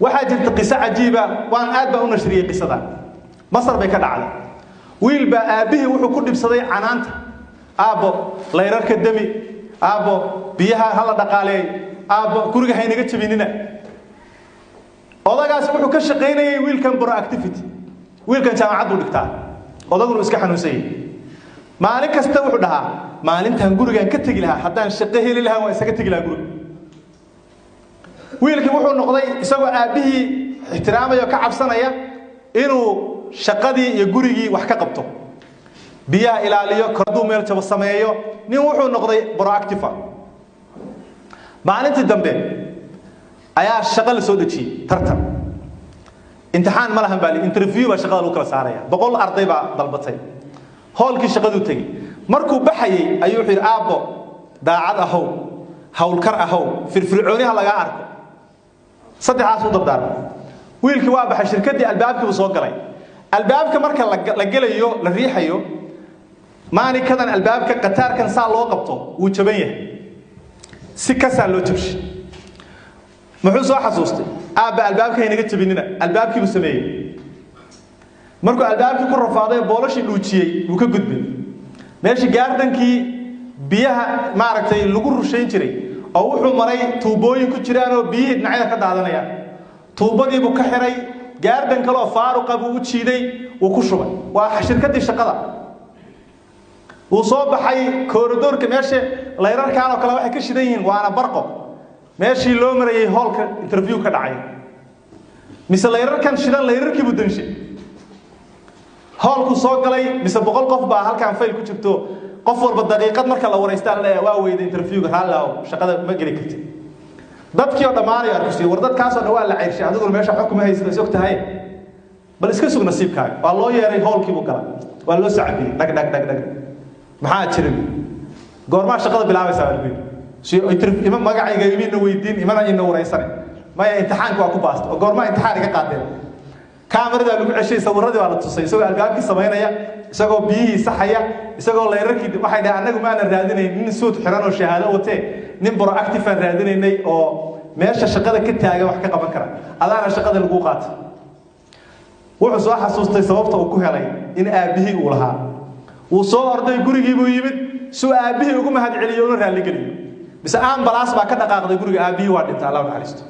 waxaa jirta qiso cajiiba waan aad baa u nashriyay qisada Masar bay ka dhacday wiil baa aabihii wuxuu ku dhibsaday canaanta aabo layrarka dami aabo biyaha hala dhaqaaleey aabo guriga haynaga jabinina odagaas wuxuu ka shaqeynayay wiilkan proactivity wiilkan jaamacad u dhigtaa odaguna iska xanuunsay maalin kasta wuxuu dhahaa maalintan gurigan ka tagi lahaa haddaan shaqo heli lahaa waa isaga tagi lahaa guriga wiilkii wuxuu noqday isagoo aabihii ixtiraamayo ka cabsanaya inuu shaqadii iyo gurigii wax ka qabto biyaha ilaaliyo korduu meel jaba sameeyo nin wuxuu noqday proactive maalintii dambe ayaa shaqo la soo dhajiyay tartan imtixaan ma lahan baa interview ba shaqada lagu kala saaraya 100 arday baa dalbatay hawlkii shaqadu tagay markuu baxayay ayuu wuxuu yiri aabo daacad ahow hawlkar ahow firfircooniha laga arko saddexaas u dabdaar wiilkii waa baxay shirkadii albaabkii uu soo galay albaabka marka la galayo la riixayo maani kadan albaabka qataarkan saa loo qabto uu jaban yahay si ka saa loo jabshay muxuu soo xasuustay aaba albaabka inaga jabinina albaabkii uu sameeyay markuu albaabkii ku rafaaday boolashii dhuujiyay uu ka gudbay meeshii gaardankii biyaha maaragtay lagu rushayn jiray oo wuxuu maray tuubooyin ku jiraan oo biyihii dhinacyada ka daadanaya tuubadii buu ka xiray gaardan kale oo faaruqa buu u jiiday uu ku shubay waa shirkadii shaqada uu soo baxay kooridoorka meesha layrarkaan oo kale waxay ka shidan yihiin waana barqo meeshii loo marayay hawlka interview ka dhacay mise layrarkan shidan layrarkii buu danshay hawlku soo galay mise 100 qof baa halkaan fayl ku jirto qof walba daqiiqad marka la wareystaan la waa weyday interviewga halaw shaqada ma gali kartid dadkii oo dhamaanay arkay war dadkaas oo dhawaa la ciirshay adigu meesha xukuma haysta isoo tahay bal iska sug nasiibkaaga waa loo yeeray hawlkii buu galay waa loo sacbiyay dhag maxaa jiray goorma shaqada bilaabaysaa walbay si interview magacayga imiina weydiin imana inoo wareysan ma imtixaanku waa ku baasto oo goorma imtixaan iga qaadeen kaamirada lagu ceshay sawirradii waa la tusay isagoo albaabkii sameynaya isagoo biyihii saxaya isagoo layrarkii waxay dhahay anagu ma aan raadinayn nin suud xiran oo shahaado watee nin proactive aan raadinaynay oo meesha shaqada ka taagan wax ka qaban kara adaana shaqada lagu qaato wuxuu soo xasuustay sababta uu ku helay in aabihii uu lahaa uu soo orday gurigii buu yimid soo aabihii ugu mahad celiyo oo raali geliyo bis ambalaas baa ka dhaqaaqday guriga aabihii waa dhintay Allah naxariisto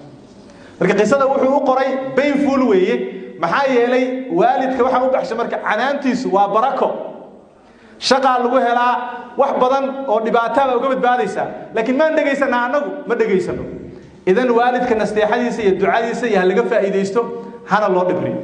marka qisada wuxuu u qoray painful weeye maxaa yeelay waalidka waxa uu baxshay marka canaantiisu waa barako shaqa lagu helaa wax badan oo dhibaato ah uga badbaadaysa laakiin ma dhageysana anagu ma dhageysano idan waalidka nasteexadiisa iyo ducadiisa iyo laga faa'iideysto hana loo dhibriyo